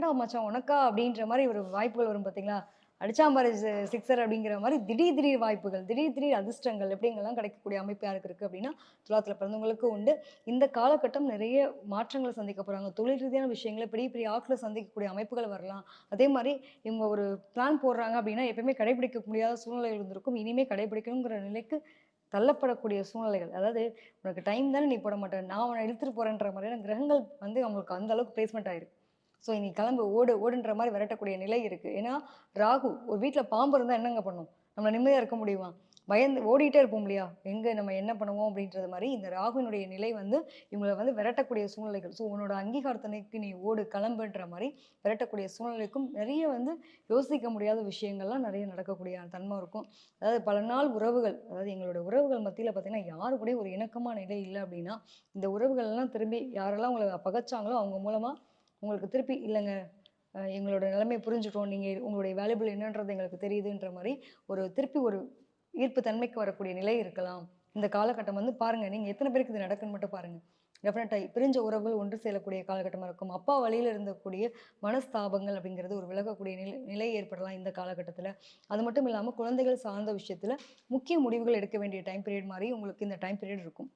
"என்னடா மச்சான் உனக்கா?" அப்படின்ற மாரி ஒரு வாய்ப்புகள் வரும் பார்த்தீங்களா? அடிச்சான் பாரு சிக்ஸர் அப்படிங்கிற மாரி திடீர் திடீர் வாய்ப்புகள், திடீர் திடீர் அதிர்ஷ்டங்கள் எப்படிங்கலாம் கிடைக்கக்கூடிய அமைப்பு யாருக்கு இருக்கு அப்படின்னா, துலாத்துல பிறந்தவங்களுக்கு உண்டு. இந்த காலகட்டம் நிறைய மாற்றங்கள சந்திக்க போறாங்க. தொழில் ரீதியான விஷயங்கள பெரிய பெரிய ஆட்கள சந்திக்கக்கூடிய அமைப்புகள் வரலாம். அதே மாரி இவங்க ஒரு பிளான் போடுறாங்க அப்படின்னா, எப்பயுமே கடைபிடிக்க முடியாத சூழ்நிலைகள் இருந்திருக்கும். இனிமே கடைபிடிக்கணுங்கிற நிலைக்கு தள்ளப்படக்கூடிய சூழ்நிலைகள். அதாவது "உனக்கு டைம் தானே நீ போட மாட்ட. நான் உன்ன இழுத்துட்டு போறேன்ற" மாரியான கிரகங்கள் வந்து அவங்களுக்கு அந்த அளவுக்கு பிளேஸ்மென்ட் ஆயிருக்கு. ஸோ "நீ கிளம்பு, ஓடு, ஓடுன்ற" மாரி விரட்டக்கூடிய நிலை இருக்கு. ஏன்னா, ராகு ஒரு வீட்ல பாம்பு இருந்தா என்னங்க பண்ணும்? நம்ம நிம்மதியா இருக்க முடியுமா? பயந்து ஓடிட்டே இருப்போம் இல்லையா? எங்க நம்ம என்ன பண்ணுவோம்? அப்படின்றது மாரி இந்த ராகுவினுடைய நிலை வந்து இவங்கள வந்து விரட்டக்கூடிய சூழ்நிலைகள். ஸோ உன்னோட அங்கீகாரத்த நோக்கி நீ ஓடு, கிளம்புன்ற மாரி விரட்டக்கூடிய சூழ்நிலைக்கும் நெறைய வந்து யோசிக்க முடியாத விஷயங்கள்லாம் நெறைய நடக்கக்கூடிய தன்ம இருக்கும். அதாவது பல நாள் உறவுகள், அதாவது எங்களோட உறவுகள் மத்தியில பார்த்தீங்கன்னா, யாரு கூடயும் ஒரு இணக்கமான நிலை இல்ல அப்படின்னா, இந்த உறவுகள்லாம் திரும்பி யாரெல்லாம் உங்கள பகச்சாங்களோ, அவங்க மூலமா உங்களுக்கு திருப்பி இல்லங்க எங்களோட நிலைமைய புரிஞ்சுட்டோம். நீங்க உங்களுடைய வேல்யூபிள் என்னன்றது எங்களுக்கு தெரியுதுன்ற மாரி, ஒரு திருப்பி ஒரு ஈர்ப்பு தன்மைக்கு வரக்கூடிய நிலை இருக்கலாம். இந்த காலகட்டம் வந்து பாருங்க, நீங்க எத்தன பேருக்கு இது நடக்குன்னு மட்டும் பாருங்க. டெஃபினட்டா பிரிஞ்ச உறவுகள் ஒன்று சேரக்கூடிய காலகட்டமா இருக்கும். அப்பா வழியில இருந்தக்கூடிய மனஸ்தாபங்கள் அப்படிங்கிறது ஒரு விலகக்கூடிய நிலை ஏற்படலாம் இந்த காலகட்டத்தில. அது மட்டும் இல்லாம குழந்தைகள் சார்ந்த விஷயத்தில முக்கிய முடிவுகள் எடுக்க வேண்டிய டைம் பீரியட் மாரி உங்களுக்கு இந்த டைம் பீரியட் இருக்கும்.